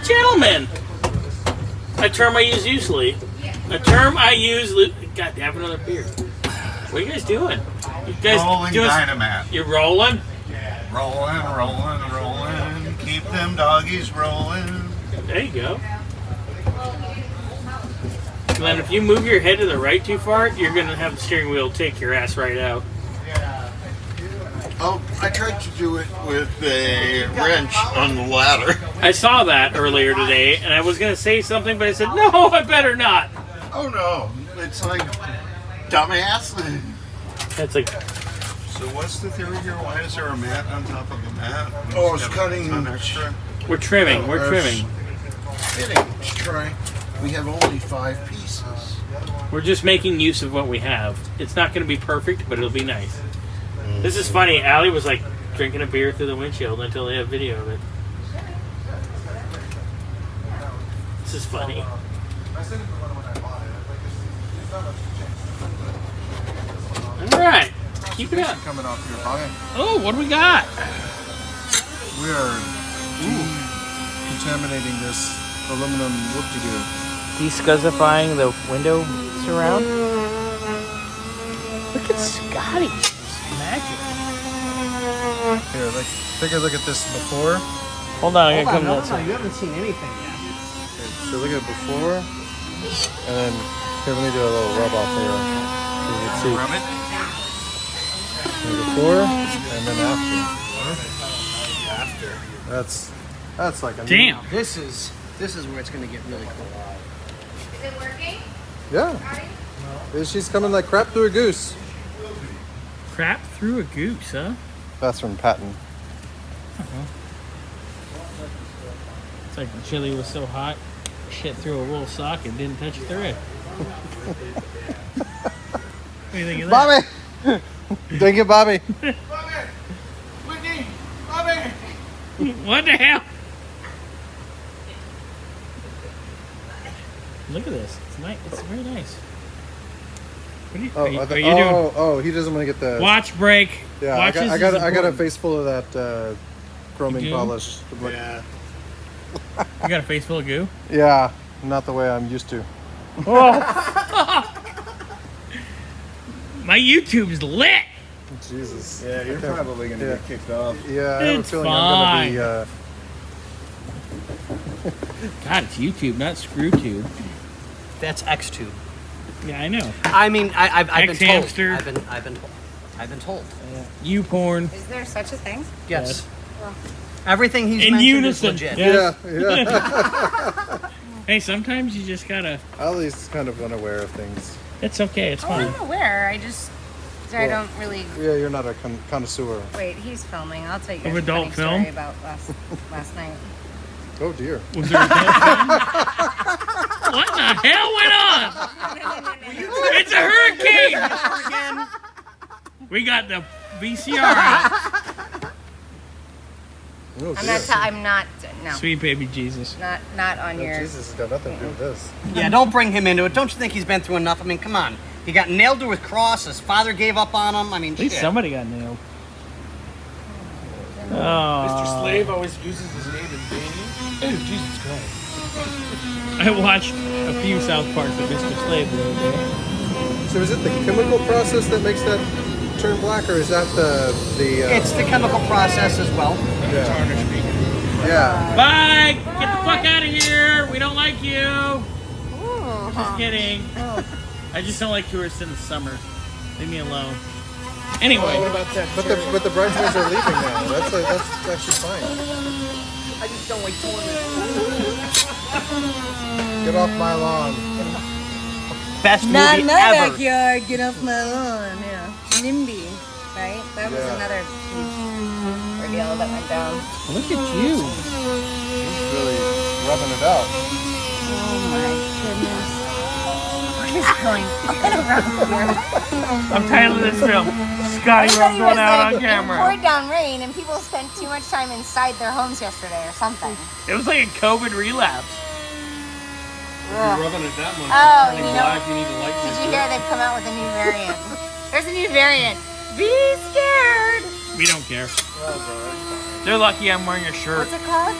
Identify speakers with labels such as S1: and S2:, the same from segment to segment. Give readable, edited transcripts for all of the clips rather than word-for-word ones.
S1: gentlemen. A term I use usually. A term I use. God, have another beer. What are you guys doing? You guys
S2: rolling Dynamat.
S1: You're rolling?
S2: Rolling. Keep them doggies rolling.
S1: There you go. Glenn, if you move your head to the right too far, you're going to have the steering wheel take your ass right out.
S2: Oh, I tried to do it with a wrench on the ladder.
S1: I saw that earlier today, and I was going to say something, but I said, no, I better not.
S2: Oh, no. It's like, dumbass.
S1: That's like...
S2: So what's the theory here? Why is there a mat on top of a mat?
S3: Oh, it's cutting...
S2: An extra.
S1: We're trimming. We're trimming.
S3: Let's try. We have only 5 pieces.
S1: We're just making use of what we have. It's not going to be perfect, but it'll be nice. This is funny. Allie was like drinking a beer through the windshield until they have video of it. This is funny. All right, keep it up.
S3: Coming off your body.
S1: Oh, what do we got?
S3: We are contaminating this aluminum whoop-de-doo.
S1: Descuzzifying the window surround. Look at Scotty. Magic.
S3: Here, take a look at this before.
S1: Hold on, I gotta come
S4: No,
S1: that side.
S4: you haven't seen anything yet.
S3: Okay, so look at before, and then here, let me do a little rub off here. So you can see
S2: Rub it.
S3: before and then after. That's like a
S1: Damn.
S4: This is where it's going to get really cool.
S5: Is it working?
S3: Yeah. She's coming like crap through a goose.
S1: Crap through a goose, huh?
S3: That's from Patton.
S1: It's like the chili was so hot, shit through a wool sock and didn't touch a thread. What do you think of that?
S3: Bobby! Thank you, Bobby.
S2: Whitney! Bobby!
S1: What the hell? Look at this. It's nice. It's very nice. What are you doing?
S3: Oh, he doesn't want to get the
S1: Watch break.
S3: Yeah,
S1: Watch
S3: I got a face full of that chroming
S1: You do?
S3: polish.
S2: Yeah.
S1: You got a face full of goo?
S3: Yeah, not the way I'm used to.
S1: My YouTube's lit.
S3: Jesus.
S2: Yeah, you're probably going to get kicked off.
S3: Yeah, I have a
S1: It's
S3: feeling I'm gonna be.
S1: God, it's YouTube, not ScrewTube.
S4: That's XTube.
S1: Yeah, I know.
S4: I mean, I've been told.
S1: X-hamster.
S4: I've been told.
S1: You porn.
S5: Is there such a thing?
S4: Yes. Everything he's
S1: In
S4: mentioned
S1: unison.
S4: is legit.
S1: Yeah.
S3: Yeah.
S1: Hey, sometimes you just gotta.
S3: At least kind of unaware of things.
S1: It's okay. It's
S5: Oh,
S1: fine.
S5: I'm aware. I don't really.
S3: Yeah, you're not a connoisseur.
S5: Wait, he's filming. I'll tell you guys
S1: Of
S5: a
S1: adult
S5: funny
S1: film?
S5: story about last night.
S3: Oh dear.
S1: Was there a adult film? What the hell went on? It's a hurricane. We got the VCR out.
S3: Oh,
S5: I'm
S3: dear.
S5: not. No.
S1: Sweet baby Jesus.
S5: Not on
S3: Oh,
S5: your.
S3: Jesus has got nothing to do with this.
S4: Yeah, don't bring him into it. Don't you think he's been through enough? I mean, come on. He got nailed to a cross. His father gave up on him. I mean,
S1: At least
S4: shit.
S1: somebody got nailed. Oh.
S6: Mr. Slave always uses his name in vain. Oh, Jesus Christ.
S1: I watched a few South Parks with Mr. Slave the other day.
S3: So is it the chemical process that makes that turn black, or is that the
S4: It's the chemical process as well.
S3: yeah.
S6: Tarnish me.
S3: Yeah.
S1: Bye! Get the fuck out of here! We don't like you! Just kidding. I just don't like tourists in the summer. Leave me alone. Anyway.
S6: What about that?
S3: But the bridesmaids are leaving now. That's actually fine.
S4: I just don't like tourists.
S3: Get off my lawn.
S4: Best
S5: Not
S4: movie
S5: in my
S4: ever.
S5: backyard. Get off my lawn. Yeah. NIMBY, right? That was
S3: Yeah.
S5: another huge ordeal that went down.
S1: Look at you.
S3: He's really rubbing it out.
S5: Oh my goodness. What is going on around here?
S1: I'm tired of this film. Scotty
S5: Everybody
S1: rubs one
S5: was
S1: out
S5: like,
S1: on
S5: it
S1: camera.
S5: poured down rain and people spent too much time inside their homes yesterday or something.
S1: It was like a COVID relapse.
S6: You're rubbing it that much.
S5: Oh,
S6: it's turning
S5: you know-
S6: black. You need to light
S5: Did
S6: this
S5: you hear they've come out with a new variant? There's a new variant. Be scared.
S1: We don't care. They're lucky I'm wearing a shirt.
S5: What's it called?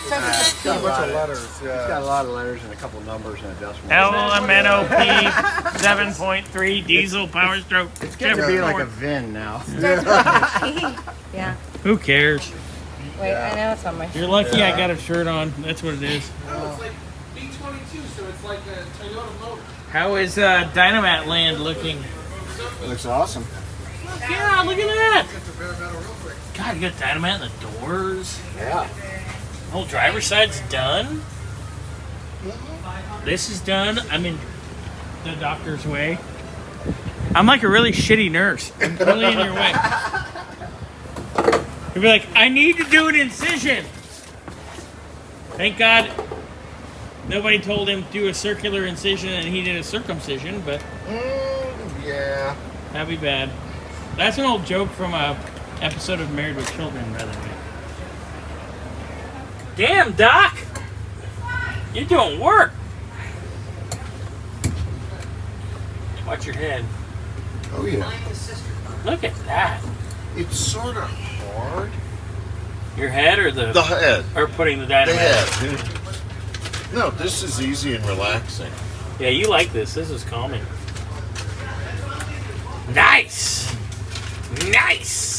S5: starts with
S3: Got a
S5: a
S3: bunch of
S5: P.
S3: letters.
S7: It's
S3: Yeah.
S7: got a lot of letters and a couple numbers and adjustments.
S1: LMNOP 7.3 diesel power stroke.
S7: It's getting to be like a VIN now.
S5: Starts with a P. Yeah.
S1: Who cares?
S5: Wait, I know it's on my.
S1: You're lucky I got a shirt on. That's what it is.
S6: No, it's like B22, so it's like a Toyota motor.
S1: How is Dynamat land looking?
S7: Looks awesome.
S1: Yeah, look at that. God, you got Dynamat in the doors.
S7: Yeah.
S1: Whole driver's side's done. This is done. I'm in the doctor's way. I'm like a really shitty nurse. I'm really in your way. You'd be like, I need to do an incision. Thank God nobody told him to do a circular incision and he did a circumcision, but
S2: Yeah.
S1: that'd be bad. That's an old joke from a episode of Married with Children, by the way. Damn, Doc! You're doing work. Watch your head.
S2: Oh yeah.
S1: Look at that.
S2: It's sort of hard.
S1: Your head or the
S2: The head.
S1: or putting the
S2: The
S1: dynamite?
S2: head. No, this is easy and relaxing.
S1: Yeah, you like this. This is calming. Nice. Nice.